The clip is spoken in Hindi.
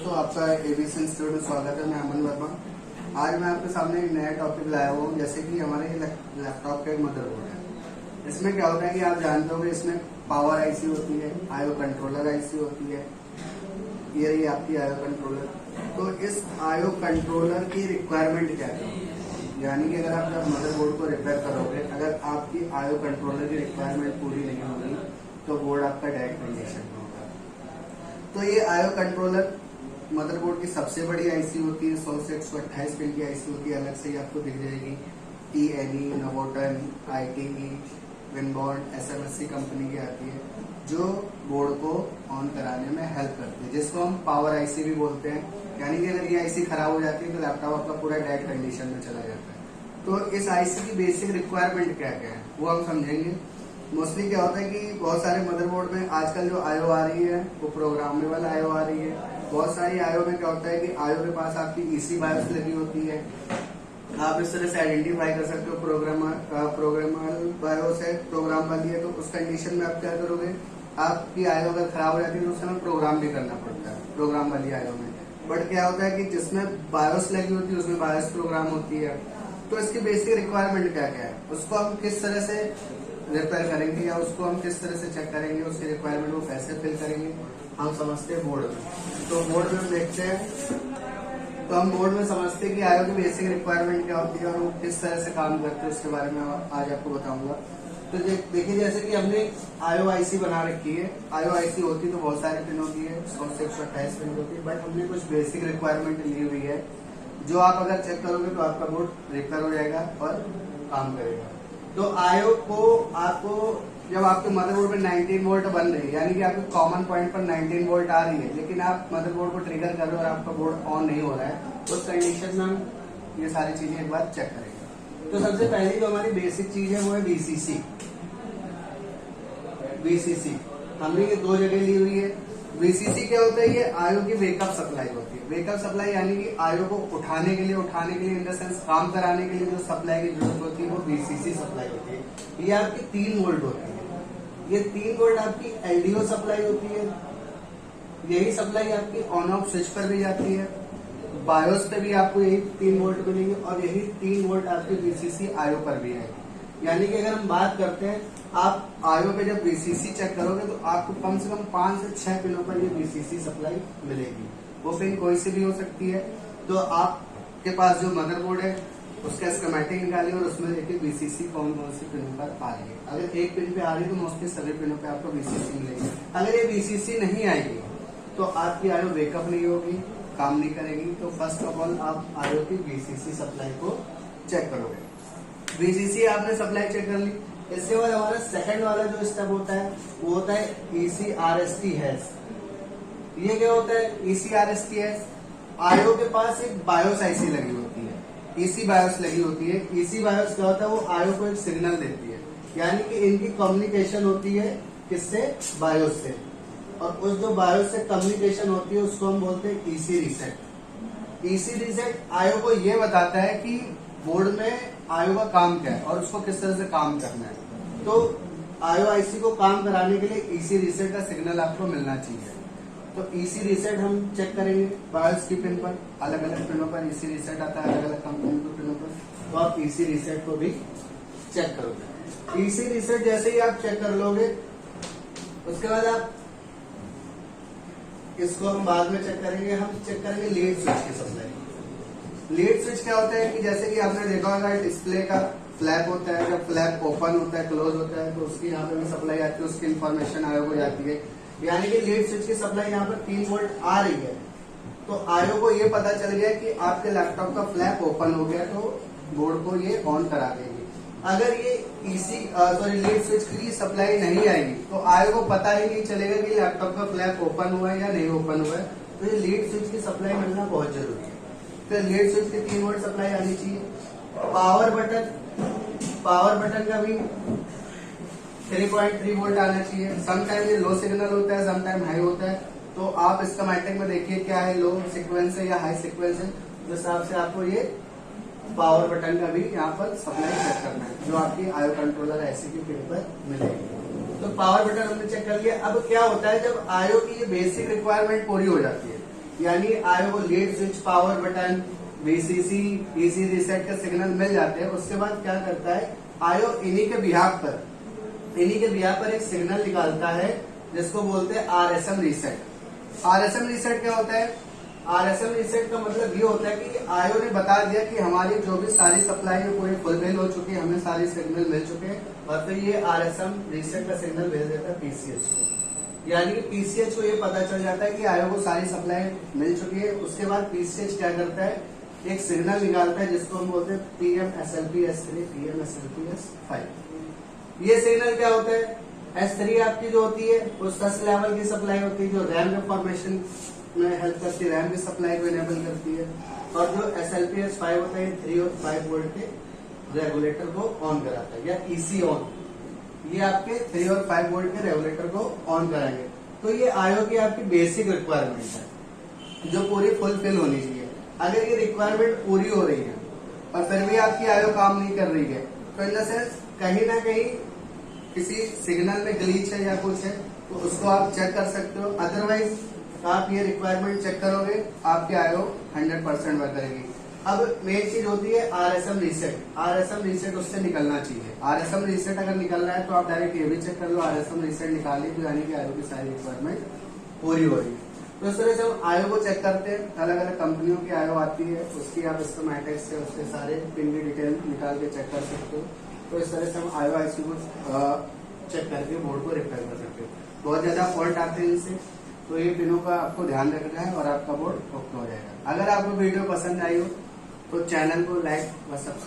दोस्तों, आपका एबीसी इंस्टीट्यूट में स्वागत है। मैं अमन वर्मा। आज मैं आपके सामने एक नया टॉपिक लाया हुआ हूँ। जैसे कि हमारे लैपटॉप का एक मदरबोर्ड है। इसमें क्या होता है कि आप जानते हो कि इसमें पावर आईसी होती है, आईओ कंट्रोलर आईसी होती है, ये रही आपकी आईओ कंट्रोलर। तो इस आईओ कंट्रोलर की रिक्वायरमेंट क्या है, यानी कि अगर आप जब मदरबोर्ड को रिपेयर करोगे, अगर आपकी आईओ कंट्रोलर की रिक्वायरमेंट पूरी नहीं होगी तो बोर्ड आपका डेड कंडीशन में होगा। तो ये आईओ कंट्रोलर मदरबोर्ड की सबसे बड़ी आईसी होती है। 100 से 128 पिन की आईसी होती है। अलग से ही आपको दिख जाएगी। TNE, नवोटन, ITE, विनबॉर्ड, SMSC कंपनी की आती है, जो बोर्ड को ऑन कराने में हेल्प करती है, जिसको हम पावर आईसी भी बोलते हैं। यानी कि अगर ये आईसी खराब हो जाती है तो लैपटॉप आपका पूरा डेड कंडीशन में चला जाता है। तो इस आईसी की बेसिक रिक्वायरमेंट क्या क्या है वो हम समझेंगे। मोस्टली क्या होता है कि बहुत सारे मदरबोर्ड में आजकल जो आईओ आ रही है वो प्रोग्रामेबल आईओ आ रही है। बहुत सारी आईओ में क्या होता है कि आईओ के पास आपकी ईसी बायोस लगी होती है। आप इस तरह से आइडेंटिफाई कर सकते हो प्रोग्रामेबल बायोस है, प्रोग्राम वाली है। तो उस कंडीशन में आप क्या करोगे, आपकी आईओ अगर खराब हो जाती है तो उसमें प्रोग्राम भी करना पड़ता है प्रोग्राम वाली आईओ में। बट क्या होता है कि जिसमें बायोस लगी होती है उसमें बायोस प्रोग्राम होती है। तो इसकी बेसिक रिक्वायरमेंट क्या क्या है, उसको हम किस तरह से रिपेयर करेंगे या उसको हम किस तरह से चेक करेंगे, उसकी रिक्वायरमेंट वो कैसे फिल करेंगे, हम समझते हैं बोर्ड में। तो बोर्ड में देखते हैं, तो हम बोर्ड में समझते हैं कि आईओ की बेसिक रिक्वायरमेंट क्या होती है और वो किस तरह से काम करते हैं, उसके बारे में आज आपको बताऊंगा। तो देखिए, जैसे कि हमने आईओ आईसी बना रखी है। आईओ आईसी होती तो बहुत सारे पिन होती है, 100 से 128 पिन होती है। बट हमने कुछ बेसिक रिक्वायरमेंट ली हुई है, जो आप अगर चेक करोगे तो आपका बोर्ड रिपेयर हो जाएगा और काम करेगा। तो आईओ को आपको जब आपके मदरबोर्ड में 19 वोल्ट बन रही है, यानी कि आपके कॉमन पॉइंट पर 19 वोल्ट आ रही है, लेकिन आप मदरबोर्ड को ट्रिगर कर रहे हो और आपका बोर्ड ऑन नहीं हो रहा है, तो उस कंडीशन में हम ये सारी चीजें एक बार चेक करेंगे। तो सबसे पहली जो हमारी बेसिक चीज है वो है VCC। हमने ये दो जगह ली हुई है। VCC क्या होता है, ये आईओ की वेकअप सप्लाई होती है। वेकअप सप्लाई यानी कि आईओ को उठाने के लिए इन द सेंस काम कराने के लिए जो सप्लाई की जरूरत होती है वो VCC सप्लाई होती है। ये आपकी 3 वोल्ट होती है। ये 3 वोल्ट आपकी LDO सप्लाई होती है। यही सप्लाई आपकी ऑन ऑफ स्विच पर भी जाती है। बायोस पे भी आपको यही 3 वोल्ट मिलेंगे और यही 3 वोल्ट आपकी VCC आईओ पर भी आएगी। यानी कि अगर हम बात करते हैं, आप आईओ पे जब VCC चेक करोगे तो आपको कम से कम 5 से 6 पिनों पर ये VCC सप्लाई मिलेगी। वो पिन कोई सी भी हो सकती है। तो आपके पास जो मदरबोर्ड है उसका स्कीमेटिक निकालिए और उसमें देखिए VCC कौन कौन सी पिनों पर आ रही है। अगर एक पिन पे आ रही है तो मोस्टली सभी पिनों पे आपको VCC मिलेगी। अगर ये VCC नहीं आएगी तो आपकी आईओ वेकअप नहीं होगी, काम नहीं करेगी। तो फर्स्ट ऑफ ऑल आप आईओ की VCC सप्लाई को चेक करोगे। VCC आपने सप्लाई चेक कर ली। इसके बाद हमारा सेकंड वाला जो स्टेप होता है वो होता है ECRST हैश। ये क्या होता है ECRST हैश? आईओ के पास एक बायोस आईसी लगी होती है, EC बायोस लगी होती है। EC बायोस क्या होता है, वो आईओ को एक सिग्नल देती है। यानी कि इनकी कम्युनिकेशन होती है किससे, बायोस से। और उस जो बायोस से कम्युनिकेशन होती है उसको हम बोलते हैं EC reset. EC reset IO को ये बताता है कि बोर्ड में आईओ का काम क्या है और उसको किस तरह से काम करना है। तो आईओ आईसी को काम कराने के लिए EC रीसेट का सिग्नल आपको मिलना चाहिए। तो EC रीसेट हम चेक करेंगे बायोस की पिन पर। अलग अलग पिनों पर EC रीसेट आता है, अलग अलग कंपनी के पिनों पर। तो आप EC रीसेट को भी चेक करोगे। EC रीसेट जैसे ही आप चेक कर लोगे, उसके बाद आप इसको हम बाद में चेक करेंगे। हम चेक करेंगे लीड स्विच की सप्लाई। लीड स्विच क्या होता है कि जैसे कि आपने देखा होगा डिस्प्ले का फ्लैप होता है, जब फ्लैप ओपन होता है, क्लोज होता है, तो उसकी यहाँ पे भी सप्लाई आती है, उसकी इन्फॉर्मेशन आईओ को जाती है। यानी कि लीड स्विच की सप्लाई यहाँ पर 3 वोल्ट आ रही है। तो आईओ को ये पता चल गया कि आपके लैपटॉप का फ्लैप ओपन हो गया, तो बोर्ड को ये ऑन करा देगी। अगर ये लीड स्विच की सप्लाई नहीं आएगी तो आईओ को पता ही नहीं चलेगा कि लैपटॉप का फ्लैप ओपन हुआ है या नहीं ओपन हुआ है। तो ये लीड स्विच की सप्लाई मिलना बहुत जरूरी है। तो लीड स्विच की 3 वोल्ट सप्लाई आनी चाहिए। पावर बटन का भी 3.3 वोल्ट आना चाहिए। समटाइम ये लो सिग्नल होता है, समटाइम हाई होता है। तो आप स्कीमेटिक में देखिए क्या है, लो सीक्वेंस है या हाई सीक्वेंस है, उस हिसाब से आपको ये पावर बटन का भी यहाँ पर सप्लाई चेक करना है, जो आपकी आईओ कंट्रोलर ऐसी की पिन पर मिलेगी। तो पावर बटन हमने चेक कर लिया। अब क्या होता है, जब आईओ की ये बेसिक रिक्वायरमेंट पूरी हो जाती है, यानी आयो को lead switch, power button, VCC, EC reset का सिग्नल मिल जाते हैं। उसके बाद क्या करता है आयो इन्हीं के बिहाफ पर एक सिग्नल निकालता है जिसको बोलते हैं आरएसएम रीसेट। आरएसएम रीसेट क्या होता है? आरएसएम रीसेट का मतलब ये होता है कि आयो ने बता दिया कि हमारी जो भी सारी सप्लाई है पूरी फुलफिल हो चुकी है, हमें सारी सिग्नल मिल चुके हैं, और फिर ये आरएसएम रीसेट का सिग्नल भेज देता है पीसीएच को। यानी कि पीसीएच को ये पता चल जाता है कि आयो को सारी सप्लाई मिल चुकी है। उसके बाद पीसीएच क्या करता है, एक सिग्नल निकालता है जिसको हम बोलते हैं PMSLP-S3, PMSLP-S5। ये सिग्नल क्या होता है? S3 आपकी जो होती है वो सस लेवल की सप्लाई होती है, जो रैम के फॉर्मेशन में हेल्प करती है, रैम की सप्लाई को इनेबल करती है। और जो SLP-S5 होता है 3 और 5 वोल्ट के रेगुलेटर को ऑन कराता है, या ईसी ऑन। ये आपके 3 और 5 वोल्ट के रेगुलेटर को ऑन कराएंगे। तो ये आयो की आपकी बेसिक रिक्वायरमेंट है जो पूरी फुलफिल होनी चाहिए। अगर ये रिक्वायरमेंट पूरी हो रही है और फिर भी आपकी आयो काम नहीं कर रही है, तो इन द सेंस कहीं ना कहीं किसी सिग्नल में ग्लीच है या कुछ है, तो उसको आप चेक कर सकते हो। अदरवाइज आप ये रिक्वायरमेंट चेक करोगे, आपकी आयो 100% वर्क करेगी। अब मेन चीज होती है आरएसएम रीसेट। आरएसएम रीसेट उससे निकलना चाहिए। आरएसएम रीसेट अगर निकल रहा है तो आप डायरेक्ट ये भी चेक कर लो, आरएसएम रीसेट निकाली तो यानी कि आयो की सारी रिक्वायरमेंट पूरी हो रही है। तो इस तरह से हम आयो को चेक करते हैं। अलग अलग कंपनियों की आयो आती है, उसकी आप स्कीमेटिक्स से उसके सारे पिन की डिटेल निकाल के चेक कर सकते हो। तो इस तरह से हम आयो आईसी को चेक करके बोर्ड को रिपेयर कर सकते हो। बहुत ज्यादा फॉल्ट आते हैं इनसे, तो ये पिनों का आपको ध्यान रखना है और आपका बोर्ड ओके हो जाएगा। अगर आपको वीडियो पसंद आई हो तो चैनल को लाइक व सब्सक्राइब